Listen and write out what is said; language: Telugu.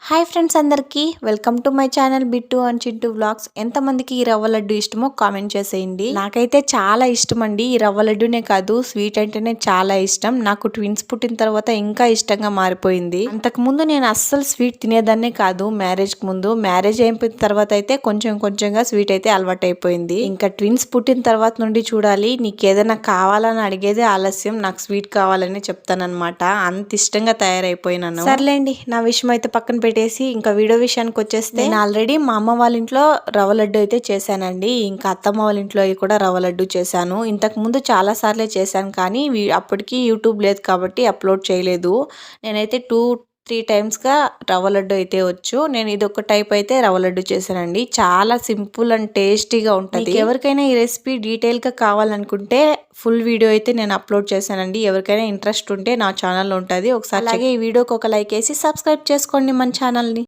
హాయ్ ఫ్రెండ్స్ అందరికీ welcome to my channel Bittu and Chintu vlogs. ఎంతమందికి ఈ రవ్వ లడ్డు ఇష్టమో కామెంట్ చేసేయండి. నాకైతే చాలా ఇష్టం అండి. ఈ రవ్వ లడ్డునే కాదు, స్వీట్ అంటేనే చాలా ఇష్టం. నాకు ట్విన్స్ పుట్టిన తర్వాత ఇంకా ఇష్టంగా మారిపోయింది. అంతకు ముందు నేను అస్సలు స్వీట్ తినేదాన్నే కాదు. మ్యారేజ్ కి ముందు, మ్యారేజ్ అయిపోయిన తర్వాత అయితే కొంచెం కొంచెంగా స్వీట్ అయితే అలవాటు అయిపోయింది. ఇంకా ట్విన్స్ పుట్టిన తర్వాత నుండి చూడాలి, నీకు ఏదైనా కావాలని అడిగేదే ఆలస్యం. నాకు స్వీట్ కావాలని చెప్తానన్నమాట. అంత ఇష్టంగా తయారైపోయినాను. సర్లేండి, నా విషయం అయితే పక్కన పెట్టేసి ఇంకా వీడియో విషయానికి వచ్చేస్తే, నేను ఆల్రెడీ మా అమ్మ వాళ్ళ ఇంట్లో రవ్వ లడ్డు అయితే చేశానండి. ఇంకా అత్తమ్మ వాళ్ళ ఇంట్లో కూడా రవ్వ లడ్డు చేశాను. ఇంతకు ముందు చాలా సార్లే చేశాను, కానీ అప్పటికి యూట్యూబ్ లేదు కాబట్టి అప్లోడ్ చేయలేదు. నేనైతే 2-3 టైమ్స్గా రవ్వ లడ్డు అయితే వచ్చు. నేను ఇదొక టైప్ అయితే రవ్వ లడ్డు చేశానండి. చాలా సింపుల్ అండ్ టేస్టీగా ఉంటుంది. ఎవరికైనా ఈ రెసిపీ డీటెయిల్గా కావాలనుకుంటే ఫుల్ వీడియో అయితే నేను అప్లోడ్ చేశానండి. ఎవరికైనా ఇంట్రెస్ట్ ఉంటే నా ఛానల్లో ఉంటుంది, ఒకసారి. అలాగే ఈ వీడియోకి ఒక లైక్ వేసి సబ్స్క్రైబ్ చేసుకోండి మన ఛానల్ని.